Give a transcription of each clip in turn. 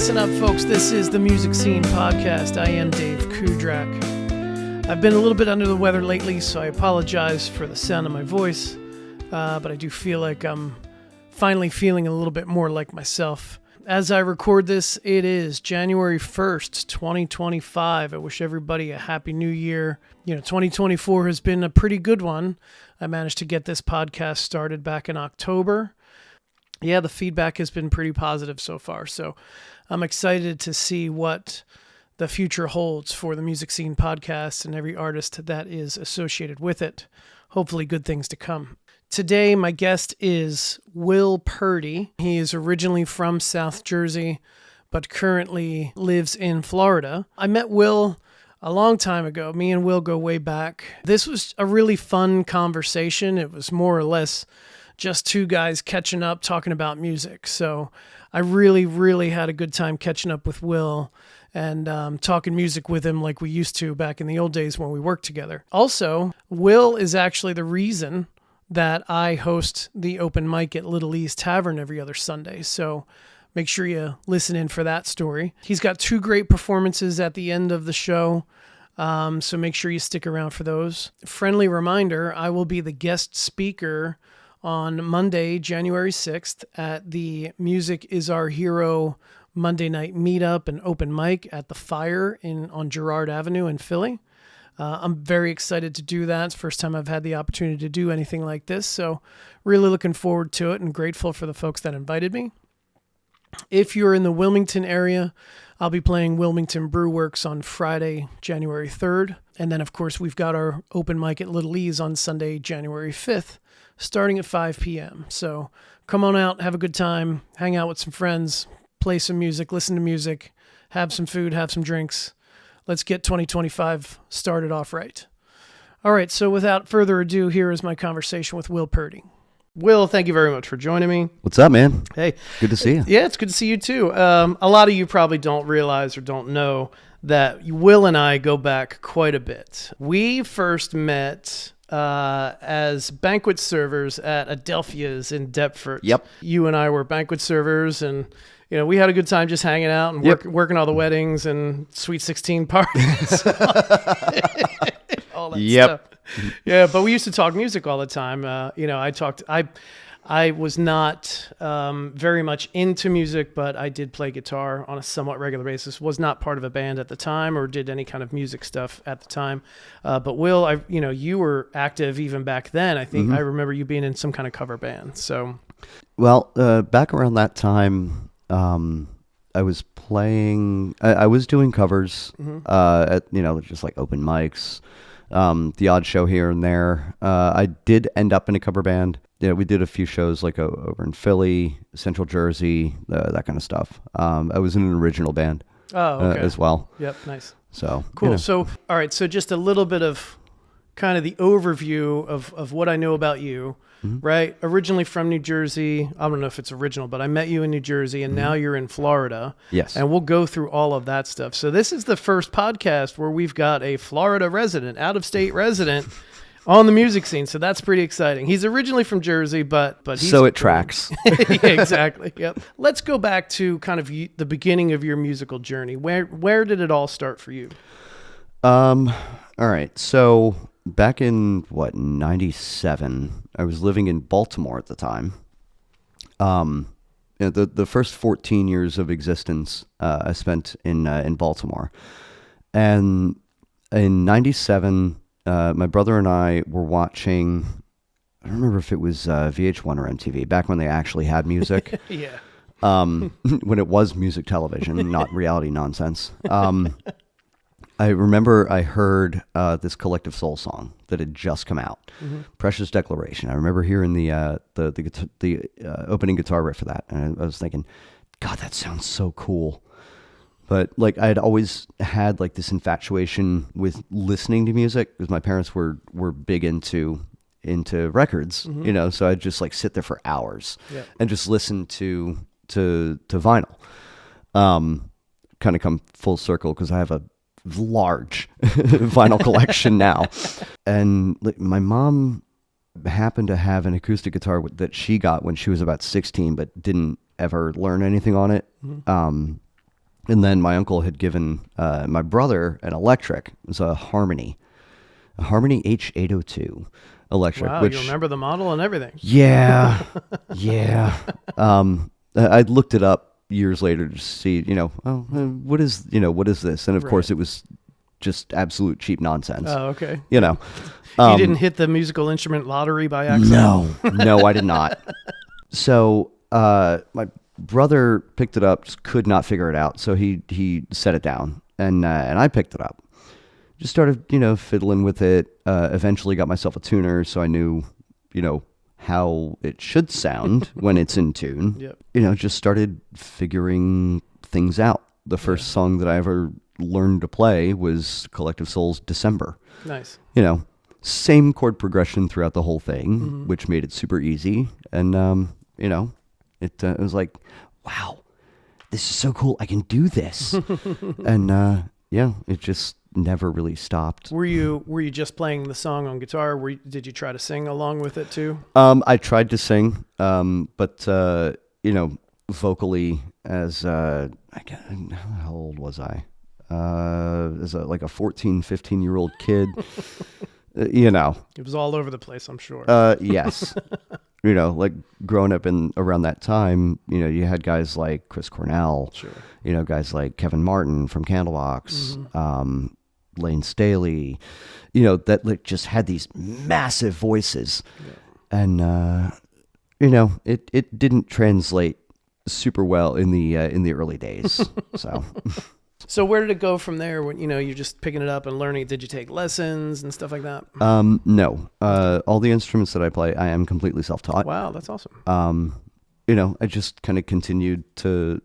Listen up, folks. This is the Music Scene Podcast. I am Dave Kudrak. I've been a little bit under the weather lately, so I apologize for the sound of my voice, but I do feel like I'm finally feeling a little bit more like myself. As I record this, it is January 1st, 2025. I wish everybody a happy new year. 2024 has been a pretty good one. I managed to get this podcast started back in October. Yeah, the feedback has been pretty positive so far, so I'm excited to see what the future holds for the Music Scene Podcast and every artist that is associated with it. Hopefully good things to come. Today, my guest is Will Purdy. He is originally from South Jersey, but currently lives in Florida. I met Will a long time ago. Me and Will go way back. This was a really fun conversation. It was more or less just two guys catching up, talking about music. So I really had a good time catching up with Will and talking music with him like we used to back in the old days when we worked together. Also, Will is actually the reason that I host the open mic at Little E's Tavern every other Sunday. So make sure you listen in for that story. He's got two great performances at the end of the show. So make sure you stick around for those. Friendly reminder, I will be the guest speaker on Monday, January 6th at the Music is Our Hero Monday night meetup and open mic at the Fire on Girard Avenue in Philly. I'm very excited to do that. It's the first time I've had the opportunity to do anything like this, so really looking forward to it and grateful for the folks that invited me. If you're in the Wilmington area, I'll be playing Wilmington Brew Works on Friday, January 3rd. And then, of course, we've got our open mic at Little E's on Sunday, January 5th, starting at 5 p.m. So come on out, have a good time, hang out with some friends, play some music, listen to music, have some food, have some drinks. Let's get 2025 started off right. All right, so without further ado, here is my conversation with Will Purdy. Will, thank you very much for joining me. What's up, man? Hey. Good to see you. Yeah, it's good to see you too. A lot of you probably don't realize or don't know that Will and I go back quite a bit. We first met as banquet servers at Adelphia's in Deptford. Yep. You and I were banquet servers, and we had a good time just hanging out and working all the weddings and Sweet 16 parties. All that stuff. Yeah, but we used to talk music all the time. I was not very much into music, but I did play guitar on a somewhat regular basis. Was not part of a band at the time or did any kind of music stuff at the time. But Will, you were active even back then. I think I remember you being in some kind of cover band. So, well, back around that time, I was playing. I was doing covers at just like open mics. The odd show here and there. I did end up in a cover band. Yeah, we did a few shows like over in Philly, Central Jersey, that kind of stuff. I was in an original band as well. Yep, nice. So cool. So, all right. So just a little bit of kind of the overview of what I know about you, right? Originally from New Jersey. I don't know if it's original, but I met you in New Jersey and now you're in Florida. Yes. And we'll go through all of that stuff. So this is the first podcast where we've got a Florida resident, out-of-state resident on the music scene. So that's pretty exciting. He's originally from Jersey, but he's... So it tracks. Yeah, exactly. Yep. Let's go back to kind of the beginning of your musical journey. Where did it all start for you? All right. So back in 97, I was living in Baltimore at the time. The first 14 years of existence I spent in Baltimore. And in 97, my brother and I were watching, I don't remember if it was VH1 or MTV, back when they actually had music. Yeah. When it was music television, not reality nonsense. I remember I heard this Collective Soul song that had just come out, Precious Declaration. I remember hearing the opening guitar riff for that, and I was thinking, God, that sounds so cool. But like I had always had like this infatuation with listening to music because my parents were big into records, so I'd just like sit there for hours and just listen to vinyl. Kind of come full circle because I have a large vinyl collection now. And my mom happened to have an acoustic guitar that she got when she was about 16, but didn't ever learn anything on it. And then my uncle had given my brother an electric. It was a Harmony H802 electric. Wow, which, you remember the model and everything. Yeah, yeah. I looked it up years later to see, what is this? And of course, it was just absolute cheap nonsense. Oh, okay. You didn't hit the musical instrument lottery by accident? No, I did not. So my brother picked it up, just could not figure it out. So he set it down, and I picked it up. Just started, fiddling with it. Eventually got myself a tuner, so I knew, how it should sound when it's in tune. Yep. Just started figuring things out. The first song that I ever learned to play was Collective Soul's December. Nice. Same chord progression throughout the whole thing, which made it super easy. And, it was like, wow, this is so cool. I can do this. And, it just never really stopped. Were you just playing the song on guitar? Did you try to sing along with it too? I tried to sing, but vocally, as how old was I? As like a 14, 15-year-old kid, It was all over the place, I'm sure. Yes. Like growing up around that time, you had guys like Chris Cornell, Sure. Guys like Kevin Martin from Candlebox, Lane Staley, that like just had these massive voices. Yeah. And, it didn't translate super well in the early days. So where did it go from there when, you're just picking it up and learning? Did you take lessons and stuff like that? No. All the instruments that I play, I am completely self-taught. Wow, that's awesome. I just kind of continued to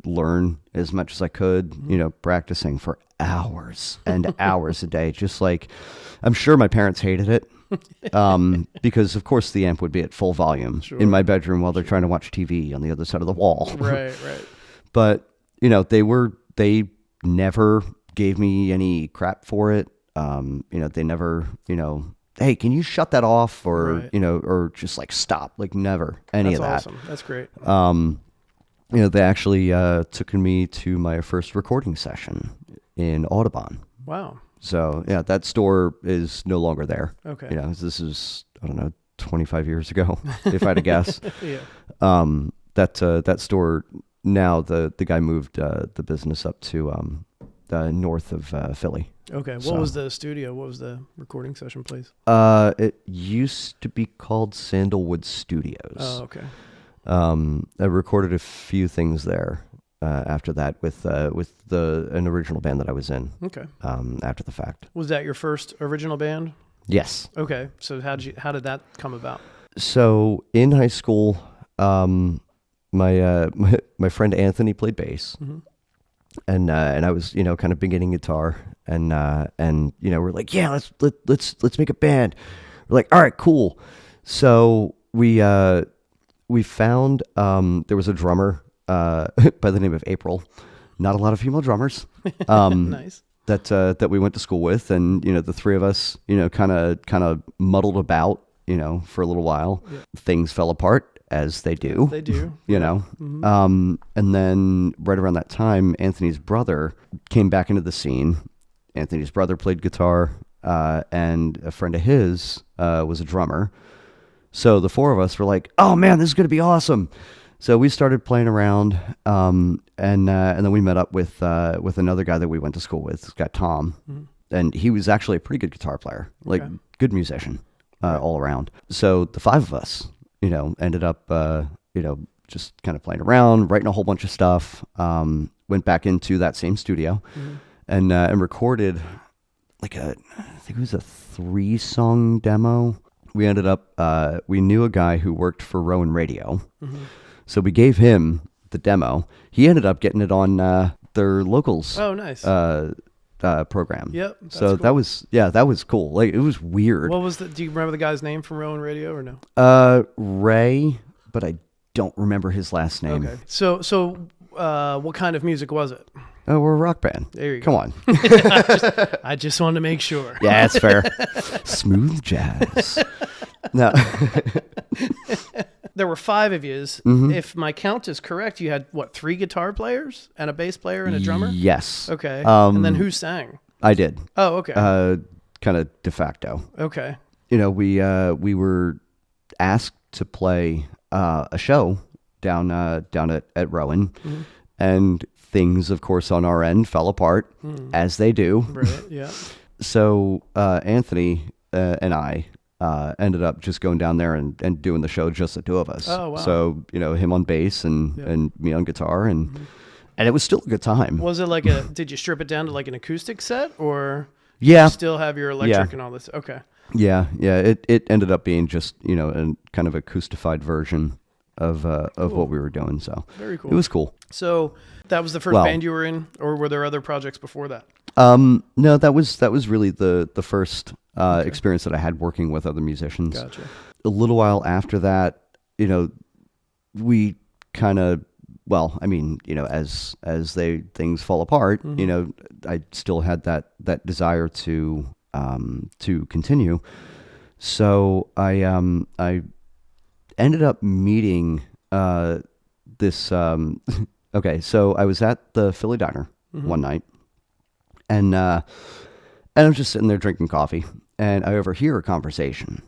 learn as much as I could, practicing for hours and hours a day. Just like, I'm sure my parents hated it. Because of course the amp would be at full volume in my bedroom while they're trying to watch TV on the other side of the wall. Right. But, they never gave me any crap for it. They never, hey, can you shut that off? Or, right. Or just like stop, like never any of that. That's awesome. That's great. They actually took me to my first recording session in Audubon. Wow. So yeah, that store is no longer there. Okay. This is, I don't know, 25 years ago, if I had to guess. Yeah. That store now, the guy moved the business up to north of Philly. Okay. What was the studio? What was the recording session place? It used to be called Sandalwood Studios. Oh, okay. I recorded a few things there after that with an original band that I was in. Okay. After the fact. Was that your first original band? Yes. Okay. So how did that come about? So in high school, my friend Anthony played bass, and I was kind of beginning guitar, and we're like, yeah, let's make a band. We're like, all right, cool. So we found there was a drummer by the name of April. Not a lot of female drummers. Nice. That we went to school with, and the three of us kind of muddled about for a little while. Yeah. Things fell apart. As they do. They do. And then right around that time, Anthony's brother came back into the scene. Anthony's brother played guitar, and a friend of his was a drummer. So the four of us were like, oh man, this is going to be awesome. So we started playing around, and then we met up with another guy that we went to school with, this guy Tom. And he was actually a pretty good guitar player, good musician all around. So the five of us, ended up, just kind of playing around, writing a whole bunch of stuff. Went back into that same studio and recorded I think it was a 3-song demo. We ended up, we knew a guy who worked for Rowan Radio. So we gave him the demo. He ended up getting it on their locals. Oh, nice. Program. Yep. So cool. that was cool. Like, it was weird. Do you remember the guy's name from Rowan Radio or no? Ray, but I don't remember his last name. Okay. So what kind of music was it? Oh, we're a rock band. There you go. Come on. I just wanted to make sure. Yeah, that's fair. Smooth jazz. No. there were 5 of yous. If my count is correct, you had, 3 guitar players and a bass player and a drummer? Yes. Okay. And then who sang? I did. Oh, okay. Kind of de facto. Okay. We were asked to play a show down at Rowan, and things, of course, on our end fell apart, as they do. Right, yeah. So Anthony and I ended up just going down there and doing the show, just the 2 of us. Oh, wow. So, him on bass and me on guitar, and it was still a good time. Was it like did you strip it down to like an acoustic set, or Yeah. you still have your electric and all this? Okay. Yeah. It ended up being just, a kind of acoustified version of what we were doing. So very cool. It was cool. So that was the first band you were in, or were there other projects before that? No, that was really the first experience that I had working with other musicians. Gotcha. A little while after that, we kind of, as things fall apart, I still had that desire to continue. So I ended up meeting this. Okay, so I was at the Philly Diner one night, and I was just sitting there drinking coffee, and I overhear a conversation,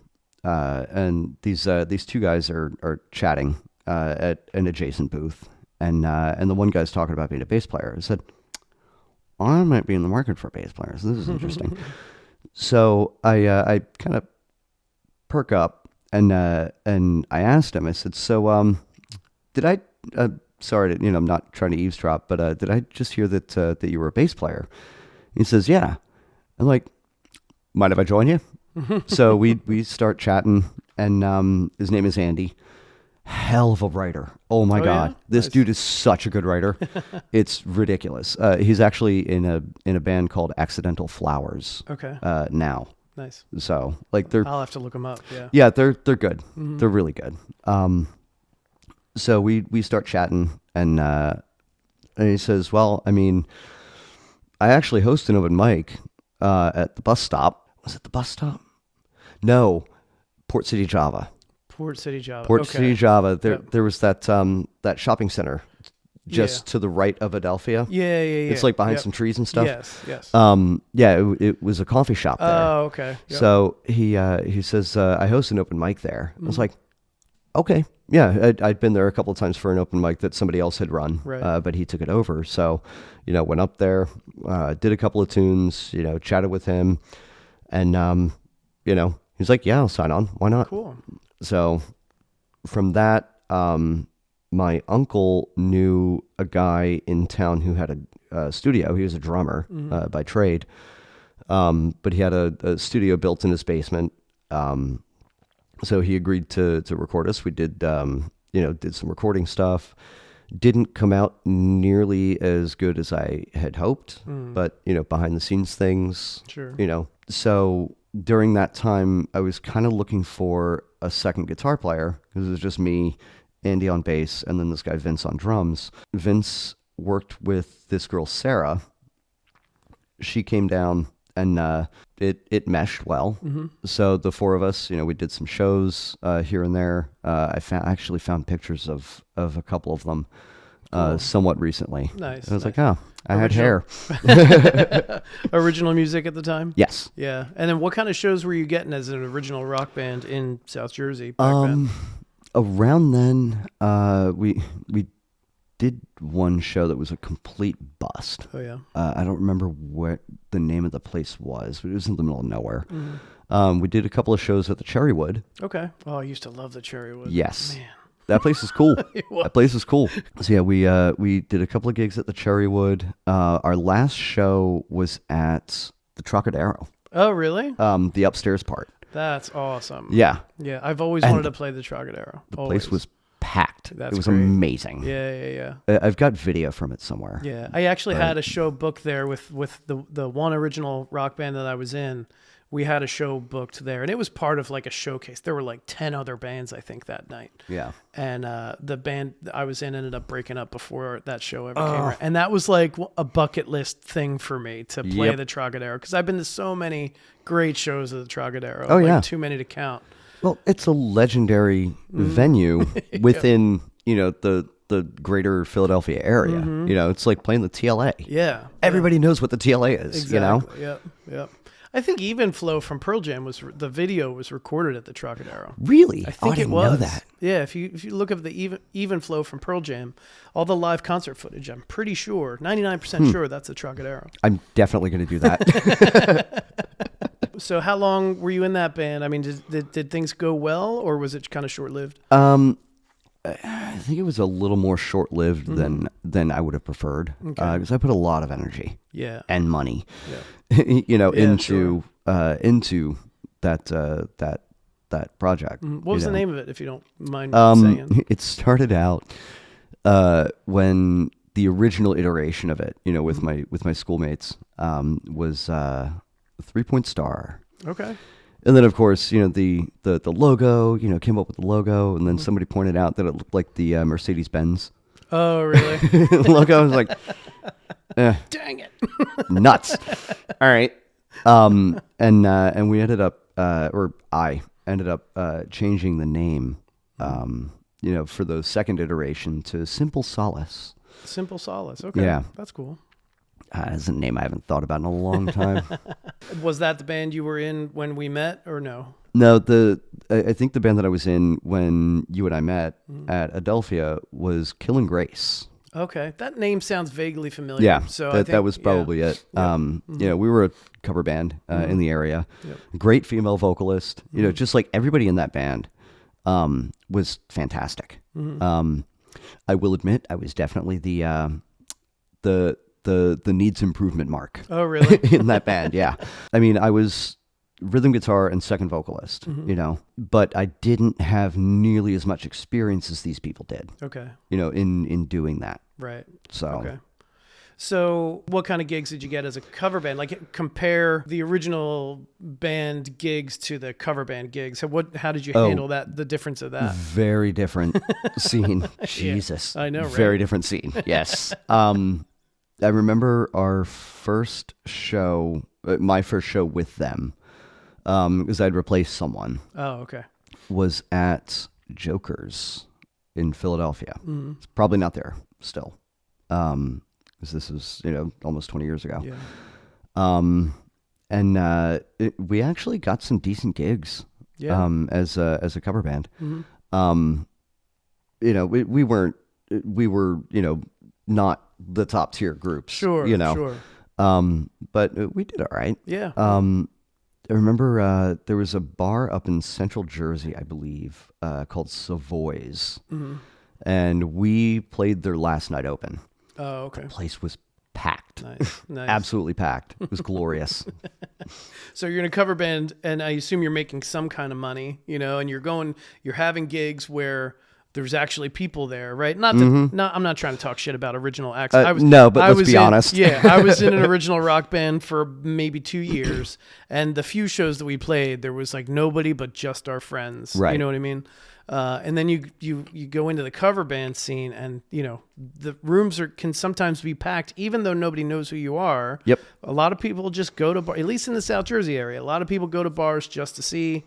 and these 2 guys are chatting at an adjacent booth, and the one guy's talking about being a bass player. I said, I might be in the market for a bass player, so this is interesting. So I kind of perk up, and I asked him. I said, so did I? Sorry, I'm not trying to eavesdrop, but did I just hear that you were a bass player? He says, yeah. I'm like, mind if I join you? So we start chatting, and his name is Andy. Hell of a writer. Oh my God. Yeah? This Nice. dude is such a good writer. It's ridiculous. He's actually in a band called Accidental Flowers. Okay. Now. Nice. So they're I'll have to look them up. Yeah. yeah, they're good. They're really good. So we start chatting, and he says, well, I actually host an open mic at the bus stop. Was it the bus stop? No, Port City, Java. Port City, Java. Port Okay. City, Java. Yep. There was that shopping center just to the right of Adelphia. Yeah. It's like behind some trees and stuff. Yes. It was a coffee shop there. Oh, okay. Yep. So he says, I host an open mic there. I was like, okay. Yeah, I'd been there a couple of times for an open mic that somebody else had run, Right. but he took it over. So, went up there, did a couple of tunes, chatted with him, and, he's like, yeah, I'll sign on. Why not? Cool. So from that, my uncle knew a guy in town who had a studio. He was a drummer by trade, but he had a studio built in his basement. So he agreed to record us. We did, did some recording stuff. Didn't come out nearly as good as I had hoped, but, behind the scenes things, Sure. So during that time, I was kind of looking for a second guitar player, because it was just me, Andy on bass, and then this guy, Vince, on drums. Vince worked with this girl, Sarah. She came down, and it meshed well. So the 4 of us, we did some shows here and there. I actually found pictures of a couple of them somewhat recently. Nice. And I was like, oh, I had hair. Original music at the time? Yes. Yeah. And then what kind of shows were you getting as an original rock band in South Jersey back then? Around then, we did one show that was a complete bust. Oh, yeah. I don't remember what the name of the place was, but it was in the middle of nowhere. We did a couple of shows at the Cherrywood. Okay. Oh, I used to love the Cherrywood. Yes. Man. That place is cool. was. That place is cool. So yeah, we did a couple of gigs at the Cherrywood. Our last show was at the Trocadero. Oh, really? The upstairs part. That's awesome. Yeah. Yeah. I've always wanted to play the Trocadero. The place was packed. That's it was great. amazing. Yeah. I've got video from it somewhere. Yeah. I actually had a show booked there with the one original rock band that I was in. We had a show booked there, and it was part of like a showcase. There were like 10 other bands, I think, that night. Yeah. And the band I was in ended up breaking up before that show ever came around. And that was like a bucket list thing for me to play the Trocadero, because I've been to so many great shows at the Trocadero. Oh, like yeah. Too many to count. Well, it's a legendary venue within, the greater Philadelphia area. It's like playing the TLA. Yeah. Everybody knows what the TLA is, Exactly. Yep. I think Even Flow from Pearl Jam the video was recorded at the Trocadero. Really? I think didn't it was. know that. Yeah, if you look up the Even Flow from Pearl Jam, all the live concert footage, I'm pretty sure, 99% sure that's the Trocadero. I'm definitely going to do that. So how long were you in that band? I mean, did things go well, or was it kind of short-lived? I think it was a little more short-lived than I would have preferred, because I put a lot of energy and money, into that project. What was the name of it, if you don't mind saying? It started out when the original iteration of it, with my schoolmates, was 3-point star. Okay. And then, of course, the logo, came up with the logo, and then somebody pointed out that it looked like the Mercedes-Benz Oh, really? logo. I was like, Dang it. nuts. All right. And we ended up, I ended up changing the name, for the second iteration to Simple Solace. Simple Solace. Okay. Yeah. That's cool. That's a name I haven't thought about in a long time. Was that the band you were in when we met, or no? No, I think the band that I was in when you and I met at Adelphia was Killing Grace. Okay, that name sounds vaguely familiar. Yeah, so that was probably it. Yep. We were a cover band in the area. Yep. Great female vocalist. Just like everybody in that band was fantastic. I will admit, I was definitely the needs improvement mark. Oh, really? In that band, yeah. I mean, I was rhythm guitar and second vocalist, but I didn't have nearly as much experience as these people did. Okay. In doing that. Right. So. Okay. So what kind of gigs did you get as a cover band? Like, compare the original band gigs to the cover band gigs. So how did you handle that, the difference of that? Very different scene. Jesus. I know, right? Very different scene. Yes. I remember our first show, my first show with them, because I'd replaced someone. Oh, okay. Was at Joker's in Philadelphia. It's probably not there still. Because this was, almost 20 years ago. Yeah. And we actually got some decent gigs. Yeah. As a cover band. We were not the top tier groups. Sure. Sure. But we did all right. Yeah. I remember there was a bar up in Central Jersey, I believe, called Savoy's, and we played their last night open. Oh, okay. The place was packed. Nice. Absolutely packed. It was glorious. So you're in a cover band, and I assume you're making some kind of money, and you're having gigs where there's actually people there, right? I'm not trying to talk shit about original acts. Let's be honest. Yeah, I was in an original rock band for maybe 2 years, and the few shows that we played, there was like nobody but just our friends. Right. You know what I mean? And then you go into the cover band scene, and the rooms can sometimes be packed, even though nobody knows who you are. Yep. A lot of people just go to bar, at least in the South Jersey area. A lot of people go to bars just to see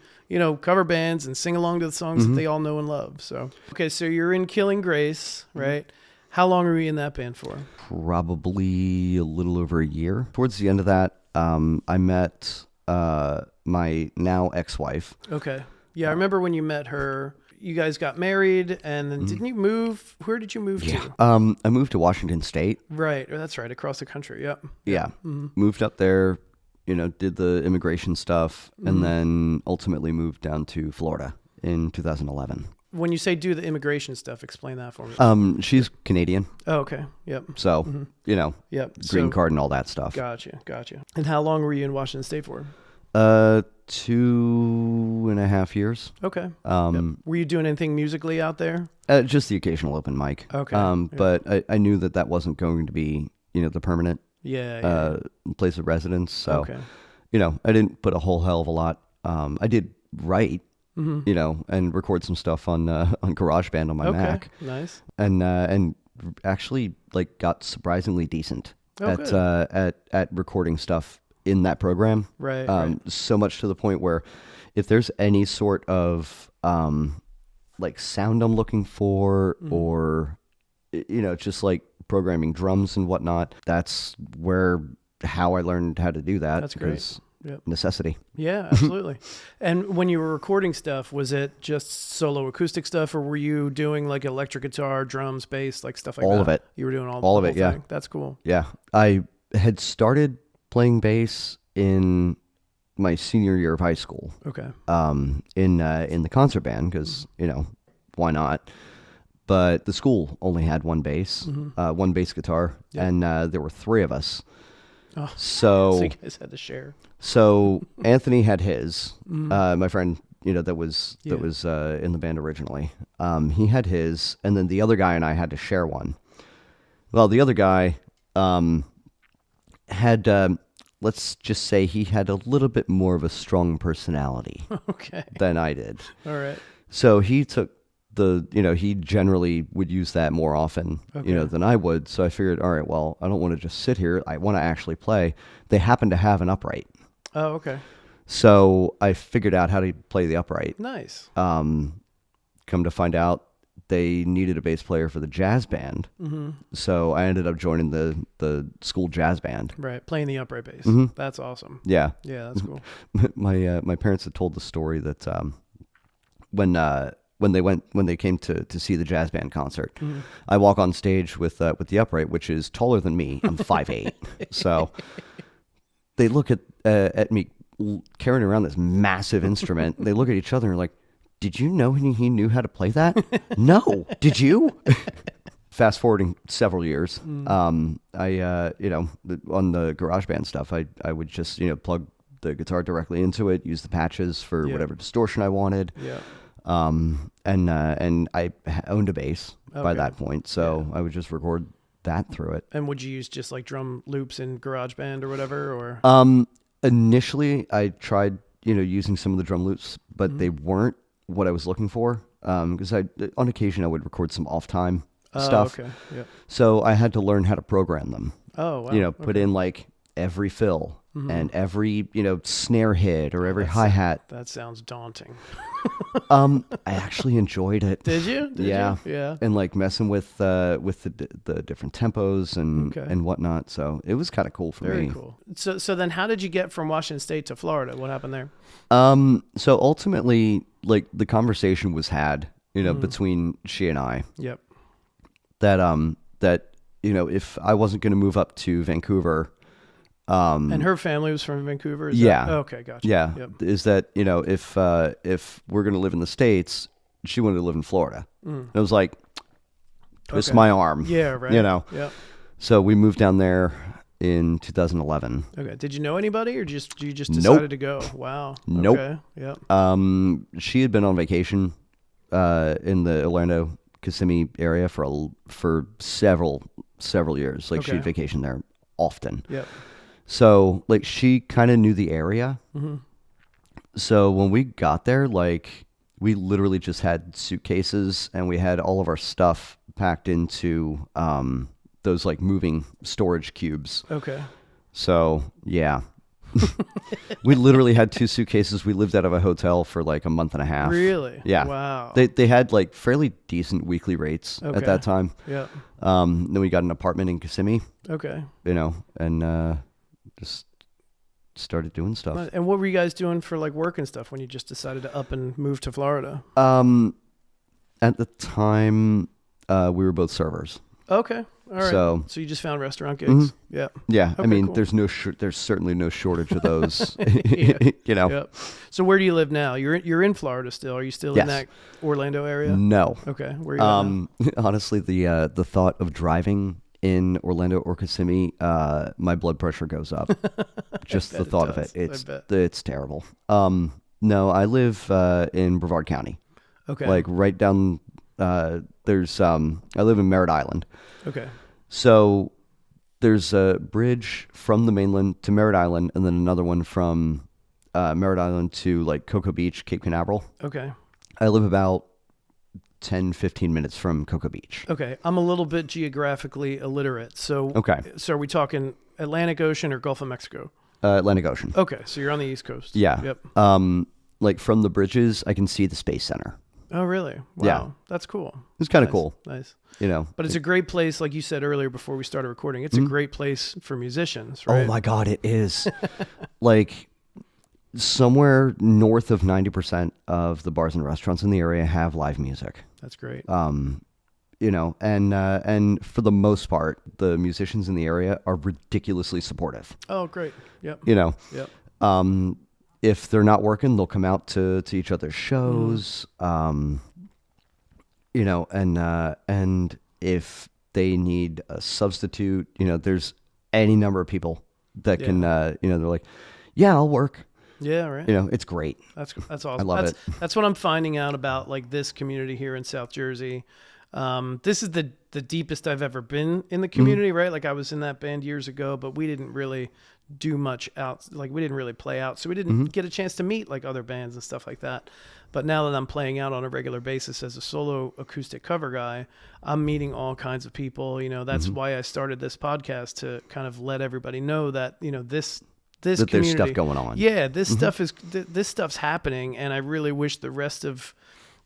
cover bands and sing along to the songs that they all know and love. So okay, so you're in Killing Grace, right? How long were you in that band for? Probably a little over a year. Towards the end of that, I met my now ex-wife. Okay. Yeah, I remember when you met her. You guys got married, and then didn't you move? Where did you move to? I moved to Washington State. Right, that's right, across the country. Yep. Yeah. Moved up there, did the immigration stuff, and then ultimately moved down to Florida in 2011. When you say do the immigration stuff, explain that for me. She's Canadian. Oh, okay. Yep. So, Yep. green card and all that stuff. Gotcha. And how long were you in Washington State for? 2.5 years. Okay. Were you doing anything musically out there? Just the occasional open mic. Okay. But I knew that wasn't going to be, the permanent place of residence. So, I didn't put a whole hell of a lot. I did write, and record some stuff on GarageBand on my Mac. Nice. And actually got surprisingly decent at recording stuff in that program. Right. So much to the point where if there's any sort of like sound I'm looking for, or just like programming drums and whatnot, that's how I learned how to do that. That's great. Yep. Necessity. Yeah, absolutely. And when you were recording stuff, was it just solo acoustic stuff, or were you doing like electric guitar, drums, bass, like stuff like that? All of it. You were doing all of the it. Yeah. thing. That's cool. Yeah. I had started playing bass in my senior year of high school. Okay. In the concert band, because why not? But the school only had one bass, one bass guitar, and there were three of us. Oh, so you guys had to share. So Anthony had his, my friend, that was in the band originally. He had his, and then the other guy and I had to share one. Well, the other guy had, let's just say, he had a little bit more of a strong personality than I did. All right. So he took he generally would use that more often, than I would. So I figured, all right, well, I don't want to just sit here. I want to actually play. They happen to have an upright. Oh, okay. So I figured out how to play the upright. Nice. Come to find out, they needed a bass player for the jazz band. Mm-hmm. So I ended up joining the school jazz band. Right, playing the upright bass. Mm-hmm. That's awesome. Yeah. Yeah, that's cool. My parents had told the story that when they came to see the jazz band concert, I walk on stage with the upright, which is taller than me. I'm 5'8". So they look at me carrying around this massive instrument. They look at each other and are like, "Did you know he knew how to play that?" No. Did you? Fast forwarding several years, I on the GarageBand stuff, I would just plug the guitar directly into it, use the patches for whatever distortion I wanted. Yeah. And I owned a bass by that point, so I would just record that through it. And would you use just like drum loops in GarageBand or whatever, or? Initially I tried, using some of the drum loops, but they weren't what I was looking for. Because on occasion I would record some off time stuff. Okay. Yeah. So I had to learn how to program them. Oh, wow. Put in like every fill and every, snare hit or every hi-hat. That sounds daunting. I actually enjoyed it. Did you? Yeah. Yeah. And like messing with the different tempos and whatnot. So it was kind of cool for me. Very cool. So then how did you get from Washington State to Florida? What happened there? So ultimately, like the conversation was had, between she and I. Yep. That if I wasn't going to move up to Vancouver, and her family was from Vancouver? Okay, gotcha. Yeah. Yep. Is that, if we're going to live in the States, she wanted to live in Florida. And I was like, twist my arm. Yeah, right. Yep. So we moved down there in 2011. Okay. Did you know anybody, or you just decided to go? Wow. Nope. Okay. Yep. She had been on vacation in the Orlando, Kissimmee area for several years. Like she'd vacation there often. Yep. So like she kind of knew the area. Mm-hmm. So when we got there, like we literally just had suitcases and we had all of our stuff packed into those like moving storage cubes. Okay. So yeah. We literally had 2 suitcases. We lived out of a hotel for like a month and a half. Really? Yeah. Wow. They had like fairly decent weekly rates at that time. Yeah. Then we got an apartment in Kissimmee. Okay. And just started doing stuff. And what were you guys doing for like work and stuff when you just decided to up and move to Florida? At the time, we were both servers. Okay. All right. So you just found restaurant gigs. Yeah. Yeah. Okay, I mean, cool. there's certainly no shortage of those. Yep. So where do you live now? You're in Florida still. Are you still in that Orlando area? No. Okay. Where are you at now? Honestly, the thought of driving in Orlando or Kissimmee, my blood pressure goes up. Just the thought of it. It's terrible. No, I live in Brevard County. Okay. Like right down I live in Merritt Island. Okay. So there's a bridge from the mainland to Merritt Island, and then another one from Merritt Island to like Cocoa Beach, Cape Canaveral. Okay. I live about 10, 15 minutes from Cocoa Beach. Okay. I'm a little bit geographically illiterate. So, okay. So are we talking Atlantic Ocean or Gulf of Mexico? Atlantic Ocean. Okay, so you're on the East Coast. Yeah. Yep. Like from the bridges, I can see the Space Center. Oh, really? Wow. Yeah. That's cool. It's kind of Nice, cool. Nice. But it's a great place, like you said earlier before we started recording. It's a great place for musicians, right? Oh my God, it is. Like somewhere north of 90% of the bars and restaurants in the area have live music. That's great. And for the most part, the musicians in the area are ridiculously supportive. Oh, great. Yep. Yep. If they're not working, they'll come out to each other's shows. And if they need a substitute, there's any number of people that can, they're like, yeah, I'll work. Yeah, right. It's great. That's awesome. I love it. That's what I'm finding out about like this community here in South Jersey. This is the deepest I've ever been in the community, right? Like I was in that band years ago, but we didn't really do much out. Like we didn't really play out. So we didn't get a chance to meet like other bands and stuff like that. But now that I'm playing out on a regular basis as a solo acoustic cover guy, I'm meeting all kinds of people. That's why I started this podcast, to kind of let everybody know that, this that community, there's stuff going on. Yeah, this stuff's happening, and I really wish the rest of,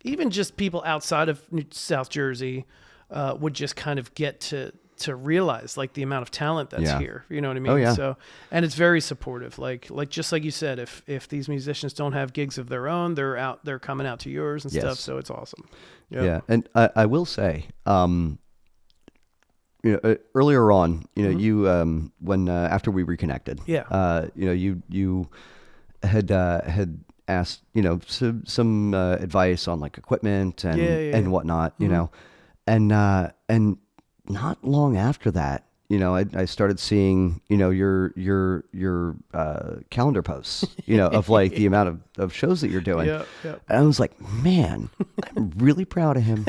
even just people outside of South Jersey, would just kind of get to realize like the amount of talent that's here. You know what I mean? Oh, yeah. So, and it's very supportive. Like just like you said, if these musicians don't have gigs of their own, they're coming out to yours and stuff. So it's awesome. Yep. Yeah, and I will say, earlier on, you when after we reconnected, you had asked some advice on like equipment and whatnot, and not long after that, I started seing your calendar posts, of like the amount of shows that you're doing. Yeah. And I was like, man, I'm really proud of him.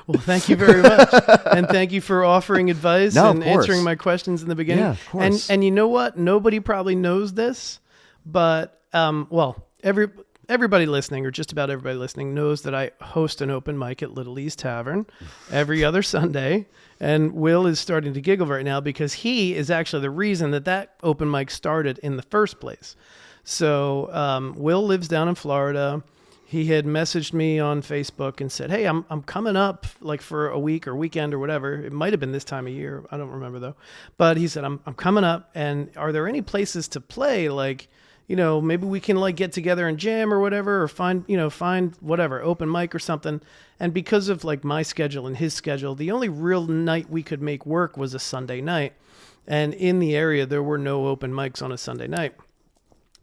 Well, thank you very much, and thank you for offering advice and answering my questions in the beginning. Yeah, of course. And you know what? Nobody probably knows this, but everybody listening, or just about everybody listening, knows that I host an open mic at Little East Tavern every other Sunday. And Will is starting to giggle right now because he is actually the reason that open mic started in the first place. So Will lives down in Florida. He had messaged me on Facebook and said, hey, I'm coming up like for a week or weekend or whatever. It might have been this time of year. I don't remember though. But he said, I'm coming up, and are there any places to play? Like, maybe we can like get together and jam or whatever, or find whatever, open mic or something. And because of like my schedule and his schedule, the only real night we could make work was a Sunday night. And in the area, there were no open mics on a Sunday night.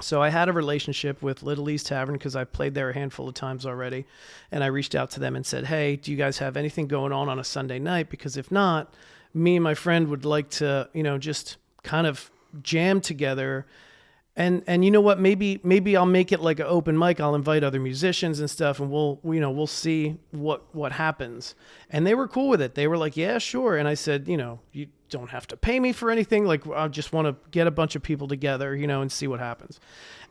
So I had a relationship with Little East Tavern because I played there a handful of times already. And I reached out to them and said, hey, do you guys have anything going on a Sunday night? Because if not, me and my friend would like to, just kind of jam together. And you know what? Maybe I'll make it like an open mic. I'll invite other musicians and stuff, and we'll see what happens. And they were cool with it. They were like, yeah, sure. And I said, you don't have to pay me for anything. Like, I just want to get a bunch of people together, and see what happens.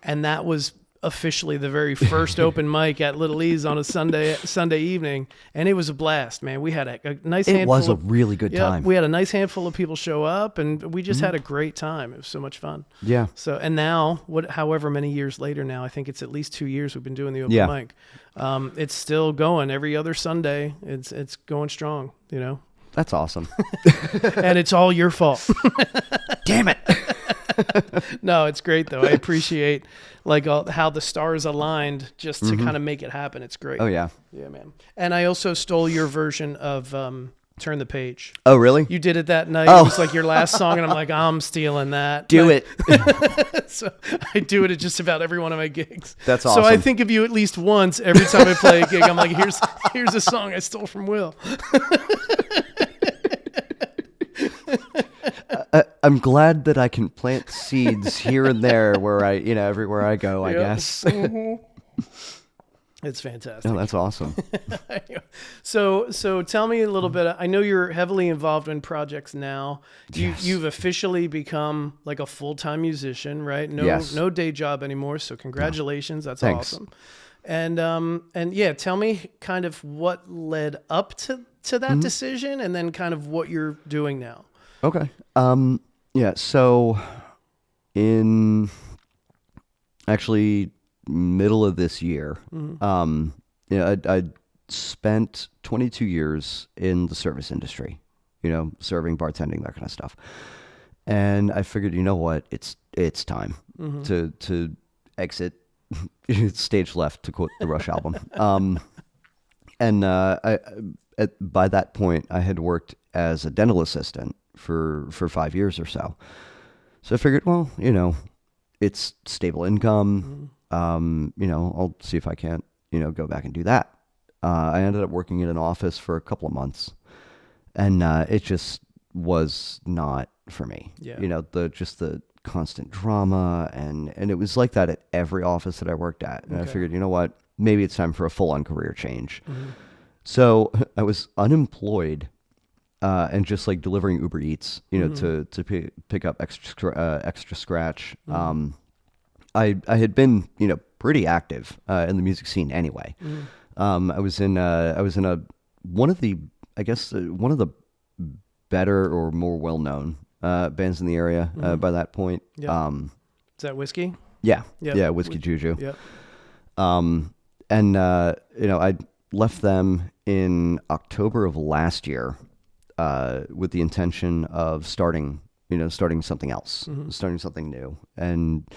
And that was officially the very first open mic at Little E's on a Sunday evening, and it was a blast, man. We had a nice handful. It was a really good time. We had a nice handful of people show up, and we just had a great time. It was so much fun. Yeah. So, and now, however many years later now, I think it's at least 2 years we've been doing the open mic. It's still going every other Sunday. It's going strong, That's awesome. And it's all your fault. Damn it. No, it's great though. I appreciate like how the stars aligned just to kind of make it happen. It's great. Oh yeah. Yeah, man. And I also stole your version of Turn the Page. Oh, really? You did it that night. It was like your last song, and I'm like, I'm stealing that. Do it. So I do it at just about every one of my gigs. That's awesome. So I think of you at least once every time I play a gig. I'm like, here's a song I stole from Will. I'm glad that I can plant seeds here and there where everywhere I go, I guess. It's fantastic. Oh, that's awesome. So tell me a little bit. I know you're heavily involved in projects now. You've officially become like a full-time musician, right? No day job anymore. So congratulations. That's Thanks. awesome. And yeah, tell me kind of what led up to that decision, and then kind of what you're doing now. Okay. Yeah. So in actually middle of this year. I spent 22 years in the service industry, serving, bartending, that kind of stuff. And I figured, you know what, it's time to exit stage left, to quote the Rush album. By that point, I had worked as a dental assistant for 5 years or so. So I figured, well, it's stable income. I'll see if I can't, go back and do that. I ended up working in an office for a couple of months, and it just was not for me. Yeah. The constant drama, and it was like that at every office that I worked at. And I figured, you know what, maybe it's time for a full-on career change. So I was unemployed, and just like delivering Uber Eats, to pick up extra scratch. I had been, pretty active in the music scene anyway. I was in one of the better or more well-known bands in the area by that point. Yep. Is that Whiskey? Yeah. Yep. Yeah, Whiskey Juju. Yep. I left them in October of last year with the intention of starting something else, starting something new, and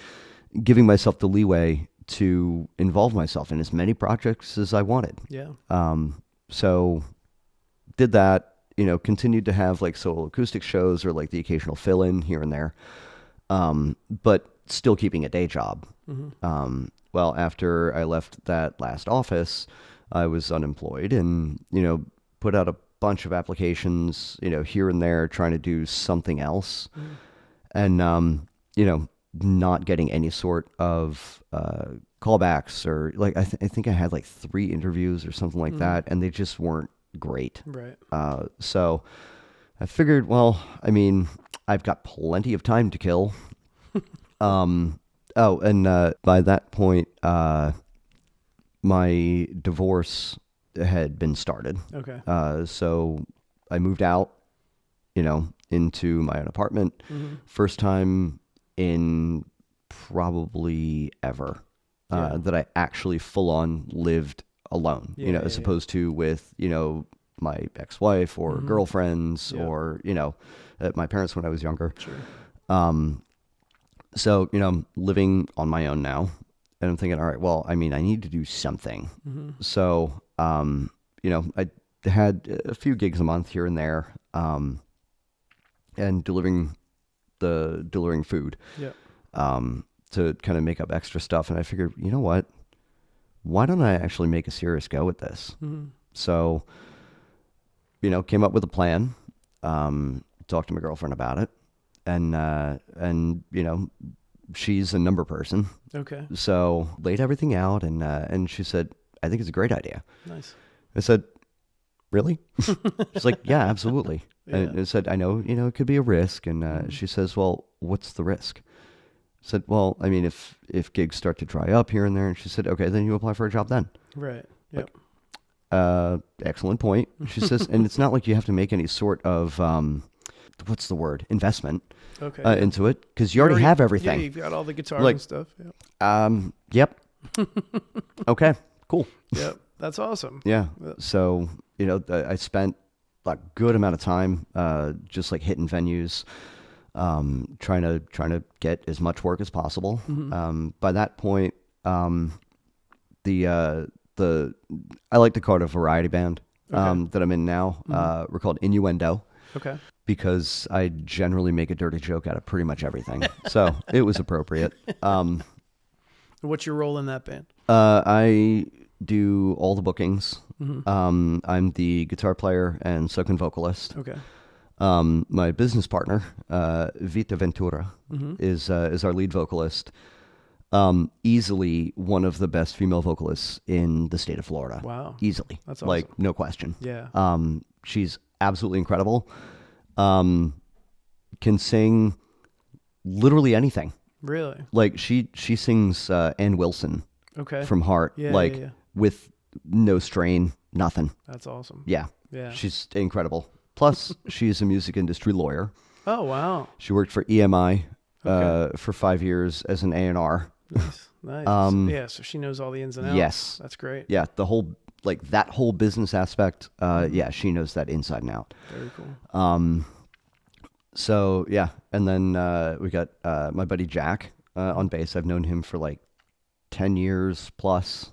giving myself the leeway to involve myself in as many projects as I wanted. Yeah. So did that, continued to have like solo acoustic shows or like the occasional fill-in here and there, but still keeping a day job. Well, after I left that last office, I was unemployed and, put out a bunch of applications, here and there, trying to do something else. And, not getting any sort of callbacks, or like, I think I had like 3 interviews or something like that, and they just weren't great. Right. So I figured, well, I mean, I've got plenty of time to kill. By that point, my divorce had been started. Okay. So I moved out, into my own apartment. First time in probably ever that I actually full on lived alone, as opposed to with, my ex-wife or girlfriends or, my parents when I was younger. Sure. So, I'm living on my own now, and I'm thinking, all right, well, I mean, I need to do something. So, I had a few gigs a month here and there, and delivering food, to kind of make up extra stuff. And I figured, you know what, why don't I actually make a serious go at this? So, came up with a plan, talked to my girlfriend about it, and she's a number person. Okay. So laid everything out, and she said, I think it's a great idea. Nice. I said, really? She's like, yeah, absolutely. Yeah. And I said, I know, it could be a risk. And she says, well, what's the risk? I said, well, I mean, if gigs start to dry up here and there. And she said, okay, then you apply for a job then. Right. Yep. Excellent point. She says, and it's not like you have to make any sort of, what's the word? Investment into it, because you already have everything. Yeah, you've got all the guitars and stuff. Yep. Okay, cool. Yep. That's awesome. Yeah. So, I spent a good amount of time just like hitting venues, trying to get as much work as possible. By that point, I like to call it a variety band that I'm in now. We're called Innuendo. Okay. Because I generally make a dirty joke out of pretty much everything. So it was appropriate. What's your role in that band? I do all the bookings. I'm the guitar player and second vocalist. Okay. My business partner, Vita Ventura, is our lead vocalist. Easily one of the best female vocalists in the state of Florida. Wow. Easily. That's awesome. Like, no question. Yeah. She's absolutely incredible. Can sing literally anything. Really? Like, she sings Ann Wilson from Heart. Yeah. With no strain, nothing. That's awesome. Yeah. Yeah. She's incredible. Plus, she's a music industry lawyer. Oh, wow. She worked for EMI for 5 years as an A&R. Nice. Yeah, so she knows all the ins and outs. Yes. That's great. Yeah, the whole that whole business aspect. Yeah, she knows that inside and out. Very cool. So yeah, and then we got my buddy Jack on bass. I've known him for like 10 years plus.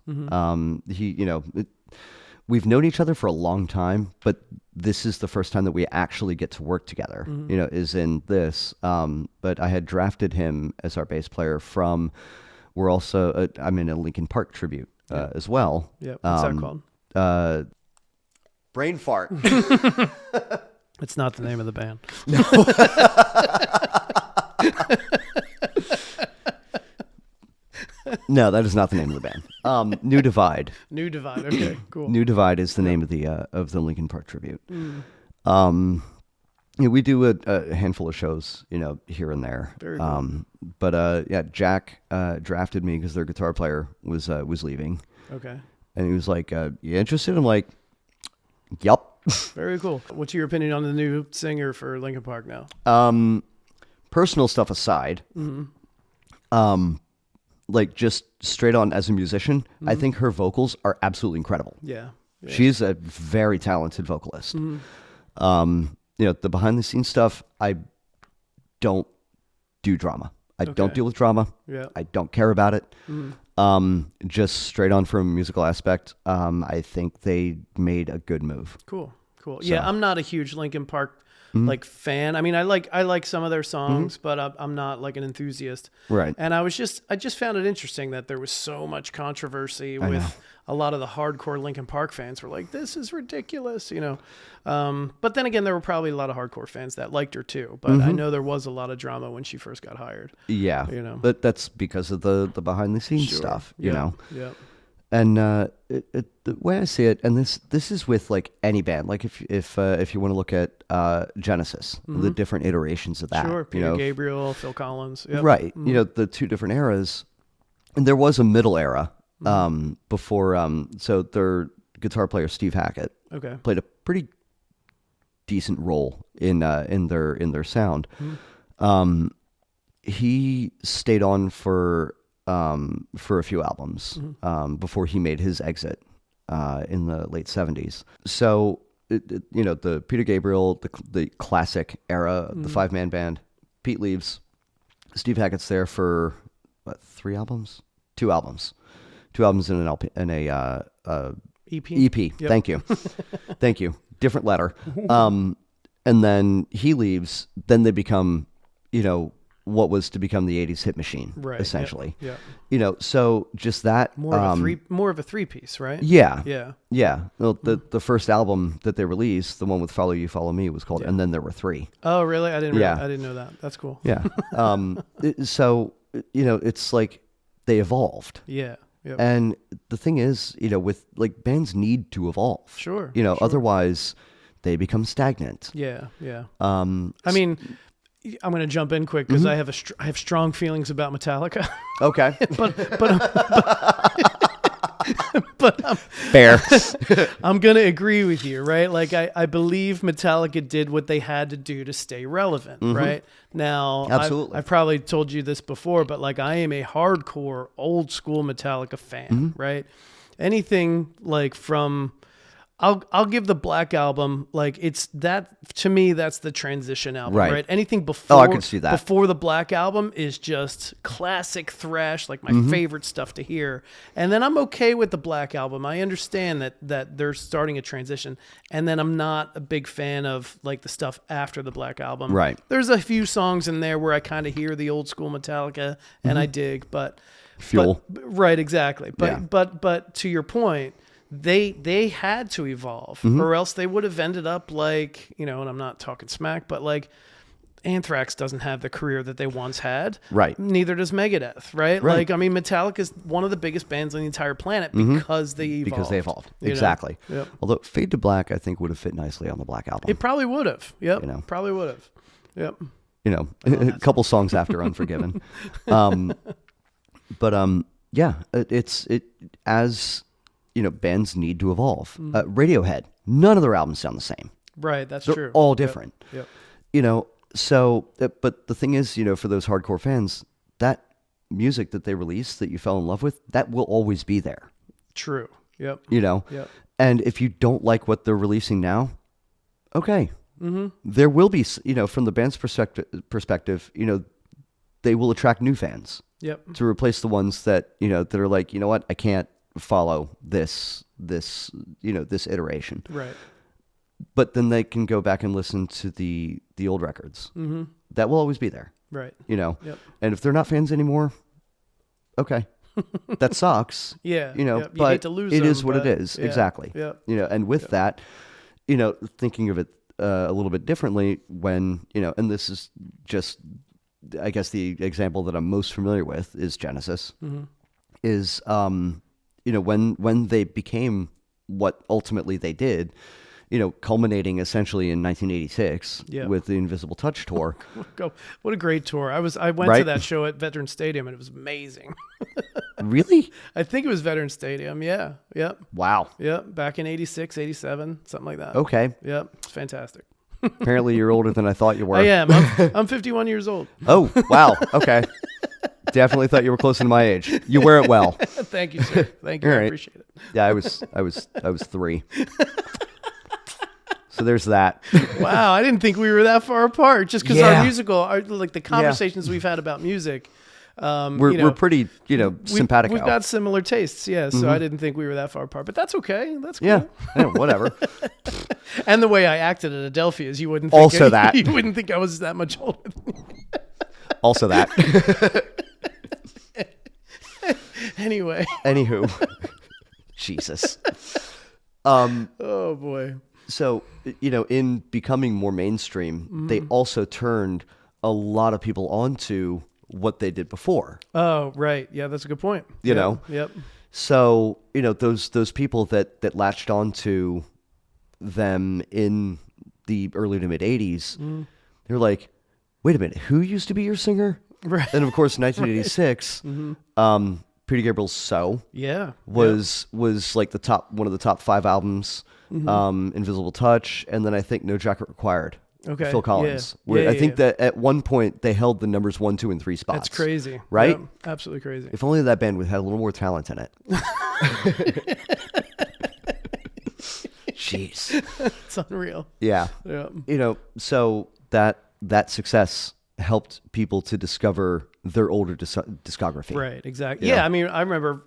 We've known each other for a long time, but this is the first time that we actually get to work together, is in this. But I had drafted him as our bass player from, I'm in a Linkin Park tribute as well. Yeah, what's that called? Brain Fart. It's not the name of the band. No, that is not the name of the band. New Divide. New Divide. Okay, cool. New Divide is the name of the Linkin Park tribute. We do a handful of shows, here and there. Very cool. But Jack drafted me because their guitar player was leaving. Okay. And he was like, "You interested?" I'm like, "Yup." Very cool. What's your opinion on the new singer for Linkin Park now? Personal stuff aside, like just straight on as a musician, I think her vocals are absolutely incredible. Yeah. She's a very talented vocalist. The behind the scenes stuff, I don't do drama. I don't deal with drama. Yeah. I don't care about it. Just straight on from a musical aspect, I think they made a good move. Cool. Yeah, I'm not a huge Linkin Park like fan. I mean, I like some of their songs, but I'm not like an enthusiast. Right. And I just found it interesting that there was so much controversy with a lot of the hardcore Linkin Park fans were like, "This is ridiculous," But then again, there were probably a lot of hardcore fans that liked her too. But I know there was a lot of drama when she first got hired. Yeah. But that's because of the behind the scenes stuff. Yeah. And the way I see it, and this is with like any band, like if you want to look at Genesis, the different iterations of that. Sure, Peter Gabriel, Phil Collins. Yep. Right. The two different eras. And there was a middle era before. So their guitar player Steve Hackett played a pretty decent role in their sound. He stayed on for a few albums before he made his exit in the late 70s. So, the Peter Gabriel, the classic era, the 5-man band, Pete leaves. Steve Hackett's there for, 3 albums? 2 albums. 2 albums in an LP, in a EP. EP. Yep. Thank you. Thank you. Different letter. And then he leaves. Then they become, what was to become the 80s hit machine, essentially. Yeah. So just that more of a three-piece, right? Yeah. Well, the first album that they released, the one with Follow You, Follow Me, was called And Then There Were 3. Oh, really? I didn't know that. That's cool. Yeah. So it's like they evolved. Yeah. Yep. And the thing is, with like bands need to evolve. Sure. Otherwise they become stagnant. Yeah. I mean, I'm going to jump in quick because I have strong feelings about Metallica. Okay. but fair. I'm going to agree with you, right? Like I believe Metallica did what they had to do to stay relevant, right? Now, absolutely. I've probably told you this before, but like I am a hardcore old school Metallica fan, right? Anything like from I'll give the Black Album, like it's that to me, that's the transition album, right? Anything before, I can see that. Before the Black Album is just classic thrash, like my favorite stuff to hear. And then I'm okay with the Black Album. I understand that they're starting a transition. And then I'm not a big fan of like the stuff after the Black Album. Right. There's a few songs in there where I kind of hear the old school Metallica and I dig, but Fuel. Right, exactly. But to your point, they had to evolve or else they would have ended up like, and I'm not talking smack, but like Anthrax doesn't have the career that they once had. Right. Neither does Megadeth, right? Like, I mean, Metallica is one of the biggest bands on the entire planet because they evolved. Because they evolved. Exactly. Yep. Although Fade to Black, I think, would have fit nicely on the Black Album. It probably would have. Yep. Probably would have. Yep. A couple songs after Unforgiven. As bands need to evolve. Radiohead, none of their albums sound the same. Right, that's They're true. all different. Yep. So, but the thing is, for those hardcore fans, that music that they released that you fell in love with, that will always be there. True. Yep. Yep. And if you don't like what they're releasing now, okay. There will be, from the band's perspective, they will attract new fans. Yep. To replace the ones that, that are like, you know what, I can't follow this iteration. Right. But then they can go back and listen to the old records. That will always be there. Right. Yep. And if they're not fans anymore, okay. That sucks. Yeah. But you hate to lose it them, is what it is. Yeah. Exactly. And with that, thinking of it a little bit differently when, and this is just, I guess the example that I'm most familiar with is Genesis, is, when they became what ultimately they did, culminating essentially in 1986 with the Invisible Touch tour. What a great tour. I went to that show at Veterans Stadium and it was amazing. Really? I think it was Veterans Stadium. Yeah. Yep. Wow. Yep. Back in 86, 87, something like that. Okay. Yep. It's fantastic. Apparently you're older than I thought you were. I am. I'm 51 years old. Oh, wow. Okay. Definitely thought you were close to my age. You wear it well. Thank you, sir. Thank you. All right. I appreciate it. Yeah, I was 3. So there's that. Wow, I didn't think we were that far apart. Just because like the conversations we've had about music, we're pretty, simpatico. We've got similar tastes, yeah. So I didn't think we were that far apart, but that's okay. That's cool. Yeah, whatever. And the way I acted at Adelphia's, you wouldn't think I was that much older than you. Also that. Anyway. Anywho, Jesus. Oh boy. So, in becoming more mainstream, they also turned a lot of people onto what they did before. Oh, right. Yeah, that's a good point. You know? Yep. So, those people that latched onto them in the early to mid 80s, they're like, wait a minute, who used to be your singer? Right. And of course, 1986, Purdy Gabriel's So was like one of the top 5 albums. Invisible Touch, and then I think No Jacket Required. Okay. Phil Collins. Where I think that at one point they held the numbers 1, 2, and 3 spots. That's crazy. Right? Yep, absolutely crazy. If only that band would have a little more talent in it. Jeez. It's unreal. Yeah. Yeah. So that success helped people to discover their older discography. Right, exactly. Yeah, I mean, I remember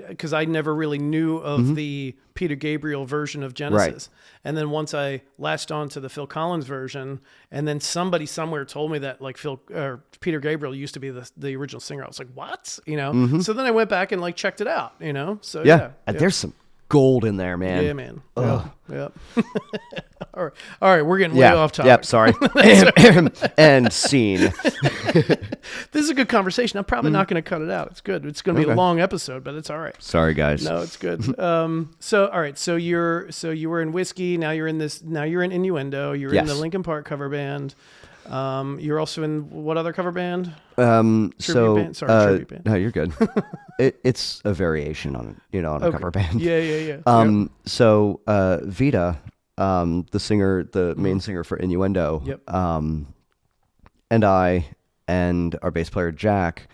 because I never really knew of the Peter Gabriel version of Genesis. Right. And then once I latched on to the Phil Collins version, and then somebody somewhere told me that like Peter Gabriel used to be the original singer. I was like, what? So then I went back and checked it out, So yeah. There's some gold in there, man. Yeah, man. Yep. All right. We're getting way off topic. Yep. Sorry. And scene. This is a good conversation. I'm probably not going to cut it out. It's good. It's going to be a long episode, but it's all right. Sorry, guys. No, it's good. So all right. So you were in Whiskey. Now you're in Innuendo. You're in the Linkin Park cover band. You're also in what other cover band? Tribute band? Sorry, tribute band. No, you're good. It's a variation on a cover band. Yeah. So Vita, the singer, the main singer for Innuendo, and I and our bass player Jack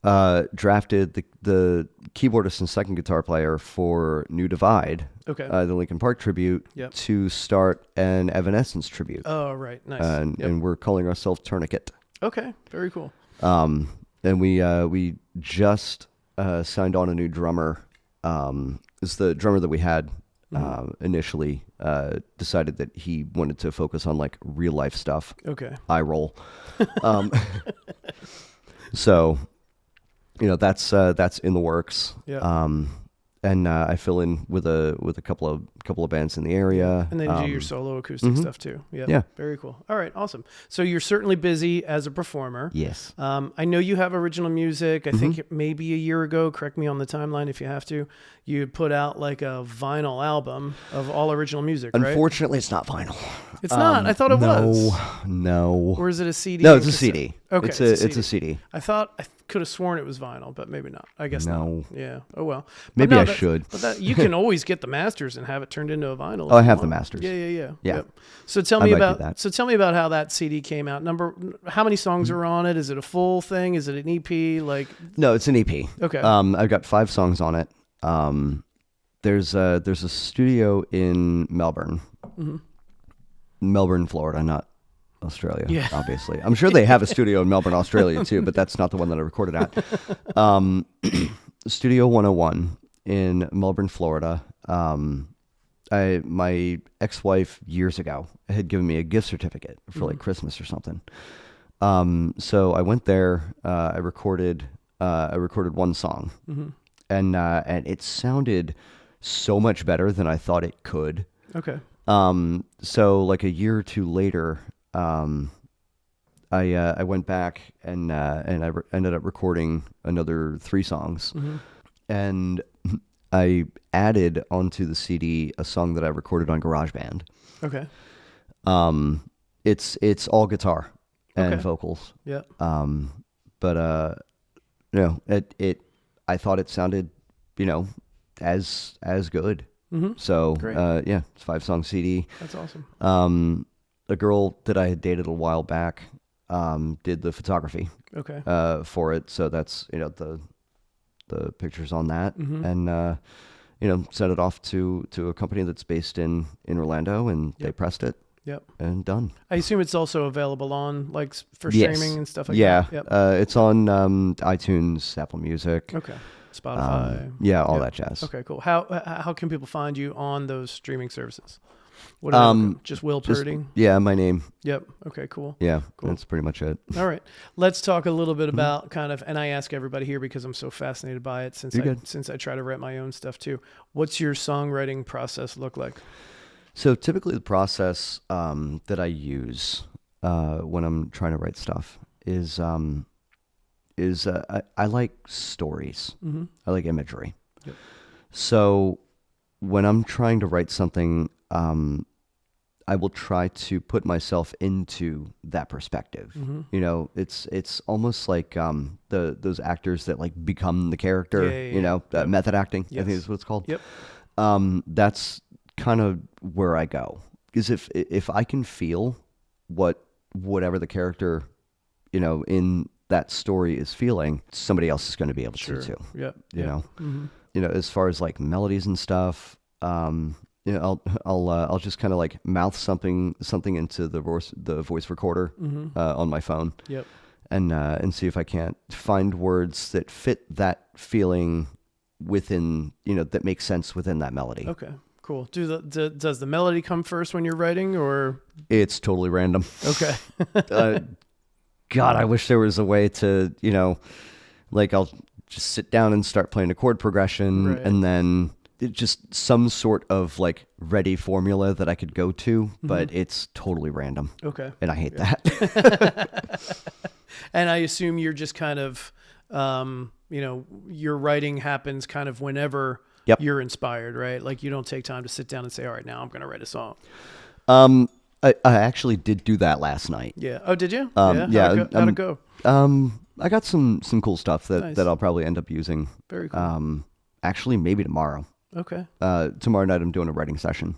drafted the keyboardist and second guitar player for New Divide, the Linkin Park tribute, to start an Evanescence tribute. Oh, right. Nice. And we're calling ourselves Tourniquet. Okay, very cool. And we just signed on a new drummer. It's the drummer that we had initially decided that he wanted to focus on like real life stuff. Okay. Eye roll. So, that's in the works. Yeah. And I fill in with a couple of bands in the area, and then you do your solo acoustic stuff too. Yeah, very cool. All right, awesome. So you're certainly busy as a performer. Yes. I know you have original music. I think maybe a year ago. Correct me on the timeline if you have to. You put out like a vinyl album of all original music. Unfortunately, it's not vinyl. It's not. I thought it was. No. Or is it a CD? No, it's a CD. Okay, it's a CD. I thought could have sworn it was vinyl, but maybe not. I guess No. not. Yeah. Oh well. Maybe I should. But you can always get the masters and have it turned into a vinyl. Oh, I have the masters. Yeah. Yeah. So tell I me might do about that. so tell me about how that CD came out. How many songs are on it? Is it a full thing? Is it an EP? Like No, it's an EP. Okay. I've got 5 songs on it. There's a studio in Melbourne, Florida, not Australia. Yeah. Obviously. I'm sure they have a studio in Melbourne, Australia too, but that's not the one that I recorded at. Studio 101 in Melbourne, Florida. My ex-wife years ago had given me a gift certificate for like Christmas or something. So I went there. I recorded one song, and it sounded so much better than I thought it could. Okay. So like a year or two later, I went back and I ended up recording another 3 songs, and I added onto the CD a song that I recorded on GarageBand. Okay. It's all guitar and vocals. Yeah. But I thought it sounded, as good. So Great. it's a 5-song CD. That's awesome. A girl that I had dated a while back did the photography Okay. for it. So that's the pictures on that, and sent it off to a company that's based in Orlando, and they pressed it. Yep. And done. I assume it's also available on like for Yes. streaming and stuff like Yeah. that. Yep. It's on iTunes, Apple Music. Okay. Spotify. All that jazz. Okay, cool. How can people find you on those streaming services? What are they? Just Will Purdy? Yeah, my name. Yep. Okay, cool. Yeah, Cool. that's pretty much it. All right. Let's talk a little bit about kind of, and I ask everybody here because I'm so fascinated by it since I try to write my own stuff too. What's your songwriting process look like? So typically the process that I use when I'm trying to write stuff is I like stories. I like imagery. Yep. So when I'm trying to write something, I will try to put myself into that perspective. It's almost like those actors that like become the character. Yeah. Method acting. Yes. I think is what it's called. Yep. That's kind of where I go, because if I can feel whatever the character in that story is feeling, somebody else is going to be able to too. Yep. As far as like melodies and stuff, I'll just kind of like mouth something into the voice recorder on my phone. Yep. And see if I can't find words that fit that feeling within, that makes sense within that melody. Okay. Cool. Does the melody come first when you're writing, or it's totally random? Okay. God, I wish there was a way to, like I'll just sit down and start playing a chord progression, and then just some sort of like ready formula that I could go to, but it's totally random. Okay. And I hate that. And I assume you're just kind of, your writing happens kind of whenever you're inspired, right? Like you don't take time to sit down and say, all right, now I'm going to write a song. I actually did do that last night. Yeah. Oh, did you? Yeah. How'd it go? I got some cool stuff Nice. that I'll probably end up using. Very cool. Actually, maybe tomorrow. Okay. Tomorrow night I'm doing a writing session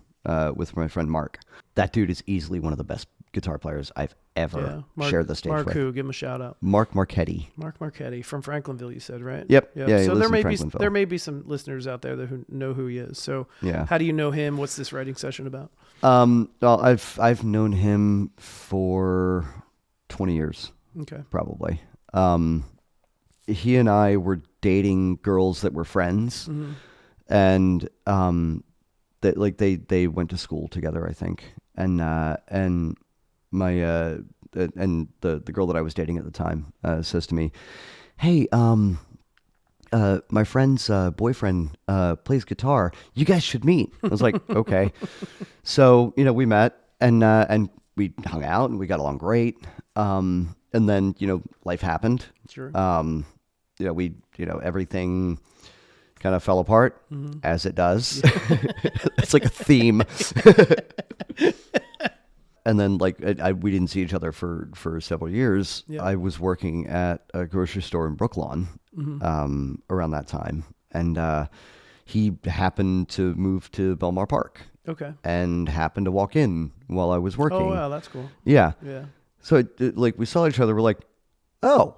with my friend Mark. That dude is easily one of the best guitar players I've ever shared the stage Mark with. who? Give him a shout out. Mark Marchetti. Mark Marchetti from Franklinville, you said, right? Yep. Yeah, he so lives there in may be Franklinville. there may be some listeners out there who know who he is. So how do you know him? What's this writing session about? Well, I've known him for 20 years. Okay. Probably. He and I were dating girls that were friends, and that like they went to school together, I think, and my and the girl that I was dating at the time says to me, "Hey, my friend's boyfriend plays guitar. You guys should meet." I was like, "Okay." So we met and we hung out and we got along great. And then life happened. Sure. Everything kind of fell apart, as it does. It's like a theme. and then like we didn't see each other for several years. Yeah. I was working at a grocery store in Brooklawn around that time, and he happened to move to Belmar Park. Okay. And happened to walk in while I was working. Oh wow, that's cool. Yeah. Yeah. So like we saw each other. We're like, oh,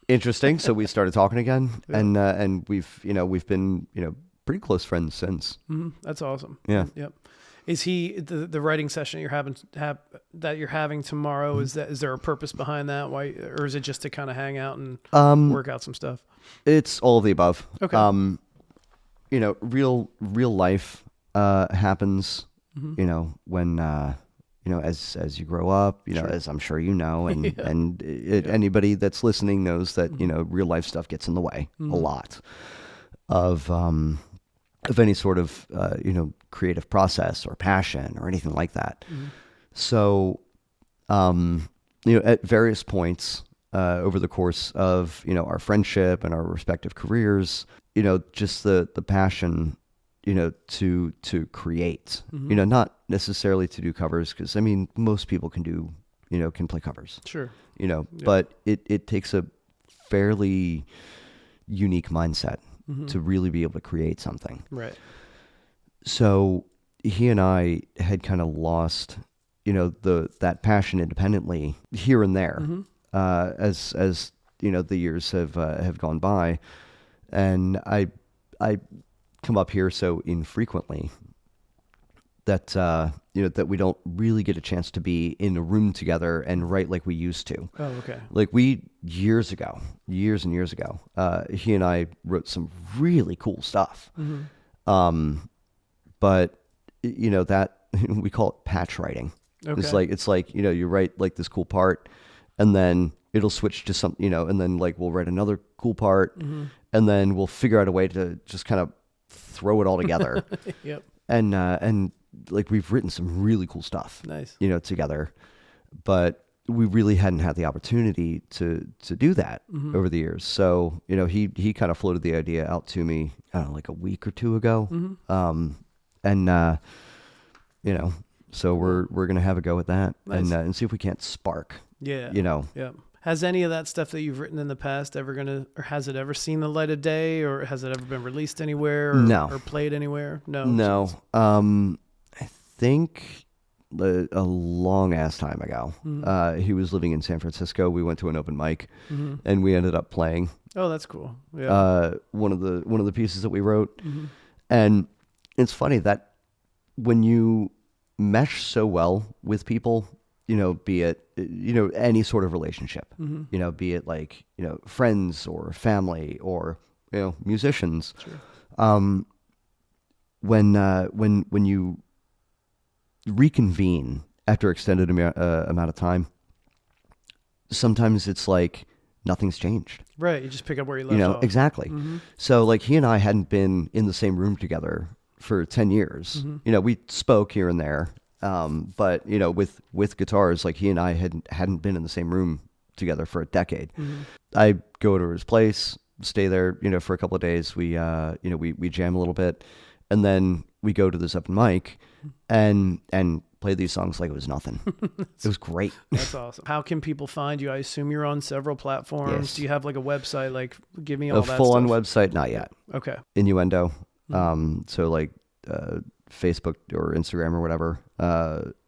interesting. So we started talking again, and we've been pretty close friends since. That's awesome. Yeah. Yep. Is he the writing session you're having tomorrow? Is there a purpose behind that? Why, or is it just to kind of hang out and work out some stuff? It's all of the above. Okay. Real life happens. When as you grow up, as I'm sure you know, and anybody that's listening knows that real life stuff gets in the way a lot of any sort of creative process or passion or anything like that. So at various points over the course of our friendship and our respective careers, just the passion to create, not necessarily to do covers, because I mean most people can play covers, Sure, but it takes a fairly unique mindset to really be able to create something. right. So he and I had kind of lost that passion independently here and there as the years have gone by, and I come up here so infrequently that that we don't really get a chance to be in a room together and write like we used to. Oh, okay. Like years and years ago, he and I wrote some really cool stuff. But that we call it patch writing. Okay. It's like you write like this cool part, and then it'll switch to some and then like we'll write another cool part, and then we'll figure out a way to just kind of throw it all together. Yep. And like we've written some really cool stuff. Nice. Together, but we really hadn't had the opportunity to do that over the years. So he kind of floated the idea out to me, I don't know, like a week or two ago. And so we're gonna have a go at that. Nice. And see if we can't spark. Yeah. Yeah. Has any of that stuff that you've written in the past or has it ever seen the light of day, or has it ever been released anywhere or played anywhere? No. I think a long ass time ago, he was living in San Francisco. We went to an open mic and we ended up playing. Oh, that's cool. Yeah. One of the pieces that we wrote. And it's funny that when you mesh so well with people, be it, any sort of relationship, be it like, friends or family or, musicians. Sure. When you reconvene after extended amount of time, sometimes it's like nothing's changed. Right. You just pick up where you left off. Exactly. So like he and I hadn't been in the same room together for 10 years. We spoke here and there. But with guitars, like he and I hadn't been in the same room together for a decade. I go to his place, stay there, for a couple of days. We jam a little bit, and then we go to this open mic and play these songs like it was nothing. It was great. That's awesome. How can people find you? I assume you're on several platforms. Yes. Do you have like a website? Like, give me all that stuff. A full-on website? Not yet. Okay. Innuendo. So like, Facebook or Instagram or whatever,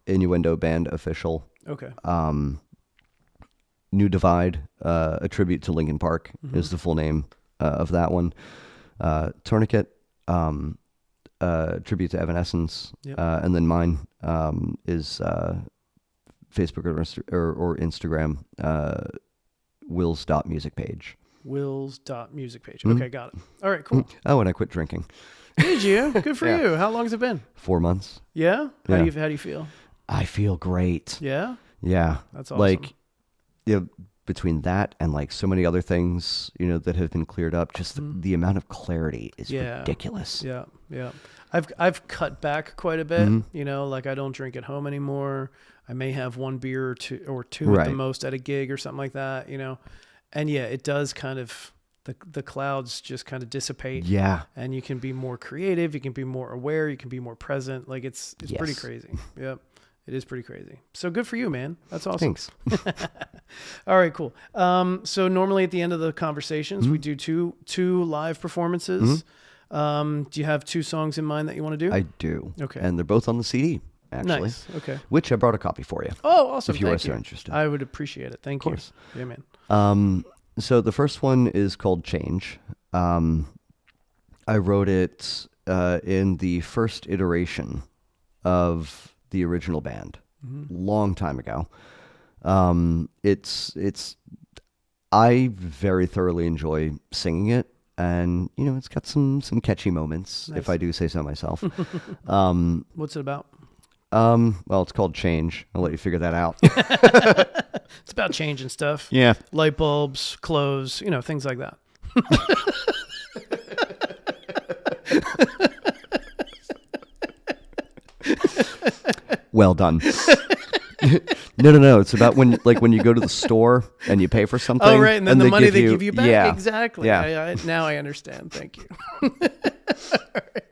Innuendo Band Official. Okay. New Divide, a tribute to Linkin Park is the full name of that one. Tourniquet, tribute to Evanescence. Yep. And then mine is Facebook or Instagram, Will's.music page. Will's.music page. Okay, got it. All right, cool. Oh, and I quit drinking. Did you? Good for you. How long has it been? 4 months. Yeah? How Yeah. do you feel? I feel great. Yeah? Yeah. That's awesome. Like, between that and like so many other things, that have been cleared up, just the amount of clarity is ridiculous. Yeah. Yeah. I've cut back quite a bit, like I don't drink at home anymore. I may have one beer or two at the most at a gig or something like that, And yeah, it does kind of, the clouds just kind of dissipate. Yeah. And you can be more creative. You can be more aware. You can be more present. Like it's Yes. pretty crazy. Yep. It is pretty crazy. So good for you, man. That's awesome. Thanks. All right, cool. So normally at the end of the conversations, we do two live performances. Do you have 2 songs in mind that you want to do? I do. Okay. And they're both on the CD, actually. Nice. Okay. Which I brought a copy for you. Oh, awesome. If you are Thank so interested. I would appreciate it. Thank you. Of course. Yeah, man. So the first one is called Change. I wrote it in the first iteration of the original band, long time ago. I very thoroughly enjoy singing it, and it's got some catchy moments, Nice. if I do say so myself. What's it about? Well, it's called Change. I'll let you figure that out. It's about changing stuff. Yeah. Light bulbs, clothes, things like that. Well done. No. It's about when you go to the store and you pay for something. Oh, right. And then the money they give you back. Yeah. Exactly. Yeah. Now I understand. Thank you. All right.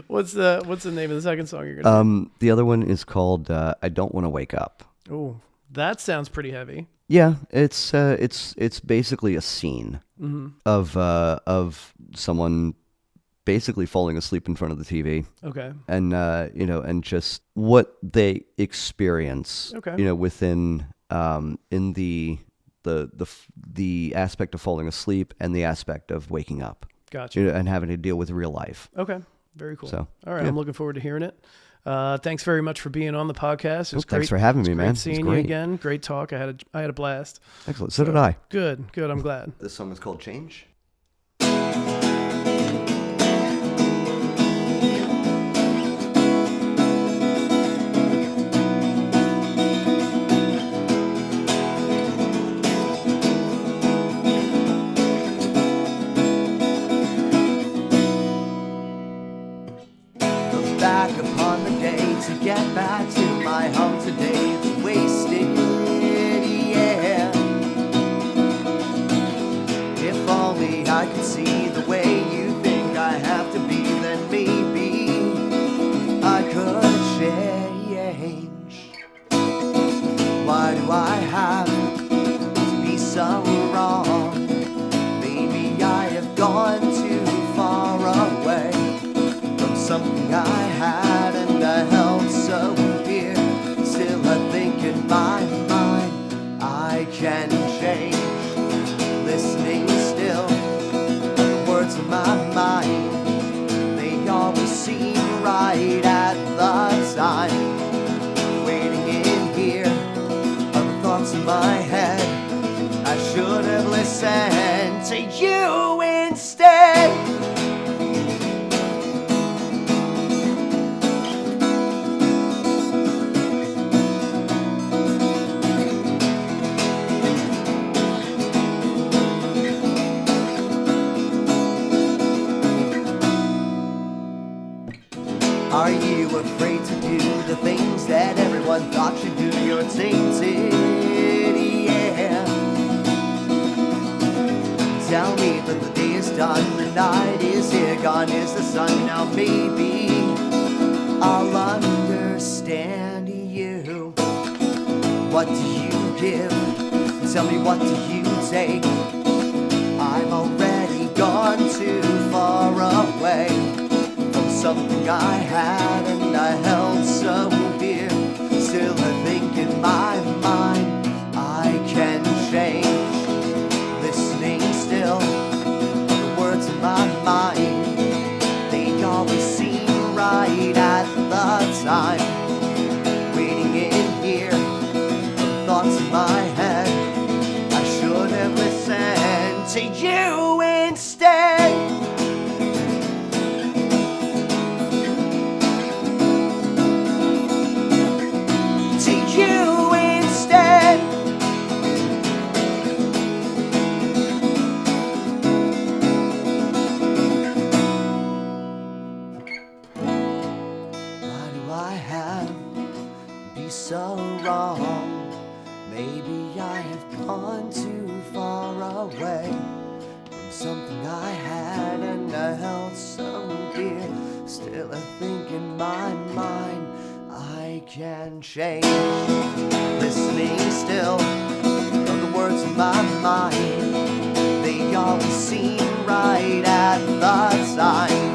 What's the name of the second song you're going to The other one is called I Don't Want to Wake Up. Oh, that sounds pretty heavy. Yeah, it's basically a scene of someone basically falling asleep in front of the TV. Okay. And and just what they experience. Okay. Within in the aspect of falling asleep and the aspect of waking up. Gotcha. And having to deal with real life. Okay. Very cool. So, all right. yeah. I'm looking forward to hearing it. Thanks very much for being on the podcast. It was great. Thanks for having me, man. Great seeing you again. Great talk. I had a blast. Excellent. So did I. Good. I'm glad. This song is called Change. Get back to my home today, it's wasted, yeah. If only I could see the way you think I have to be, then maybe I could change. Why do I have to be so wrong? Maybe I have gone too far away from something I had and I held so dear. Still I think in my mind I can change. Listening still, the words in my mind, they always seem right at the time. Waiting in here are the thoughts in my head. I should have listened to you instead. Are you afraid to do the things that everyone thought you do? You're tainted, yeah. Tell me that the day is done, the night is here, gone is the sun. Now maybe I'll understand you. What do you give? Tell me, what do you take? I've already gone too far away from something I had and I held so dear. Still I think in my mind I can change. Listening still, the words in my mind, they always seem right at the time. Waiting in here, the thoughts in my head, I should have listened to you instead. So wrong. Maybe I have gone too far away from something I had and I held so dear. Still I think in my mind I can change. Listening still of the words in my mind, they always seem right at the time.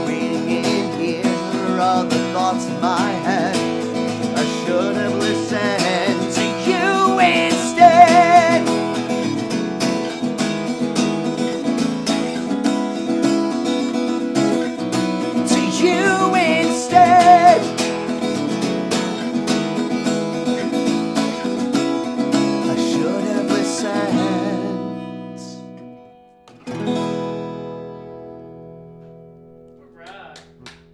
Reading in here of the thoughts in my head, I should have listened to you instead. To you instead. I should have listened. All right.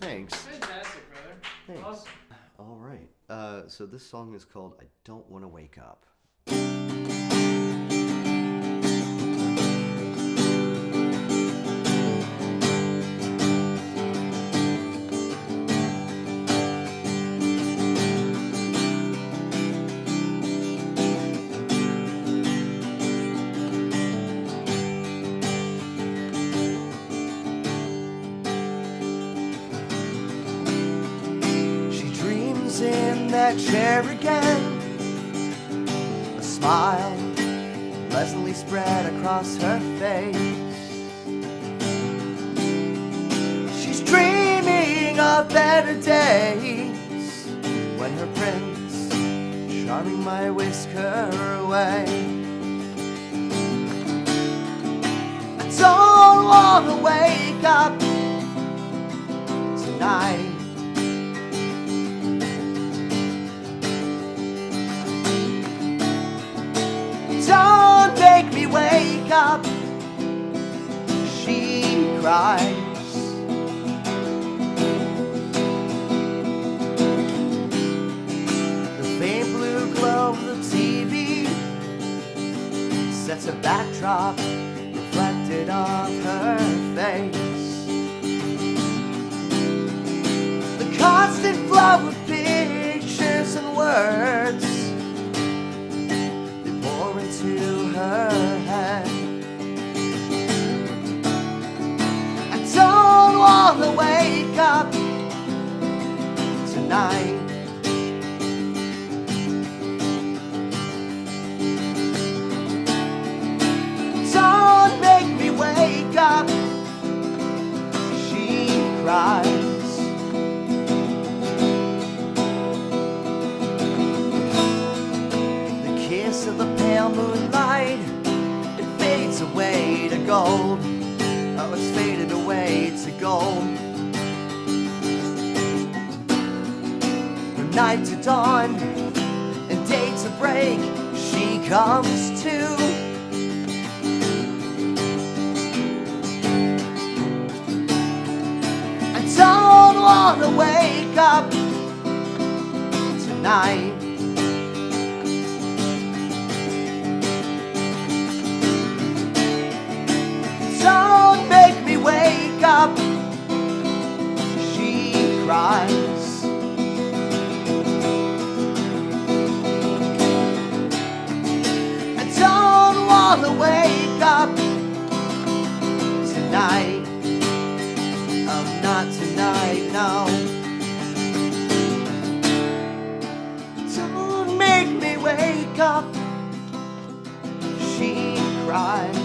Thanks. Fantastic, brother. Thanks. Awesome. All right. So this song is called I Don't Want to Wake Up. She dreams in that chair again, a smile pleasantly spread across her face. She's dreaming of better days, when her prince charming might whisk her away. I don't want to wake up tonight. Don't make me wake up, she cries. The faint blue glow of the TV sets a backdrop reflected off her face. The constant flow of pictures and words into her head. I don't want to wake up tonight. Don't make me wake up, she cries. Of the pale moonlight, it fades away to gold. Oh, it's faded away to gold. From night to dawn and day to break, she comes to. I don't want to wake up tonight. Don't make me wake up, she cries. I don't want to wake up tonight. Oh, not tonight, no. Don't make me wake up, she cries.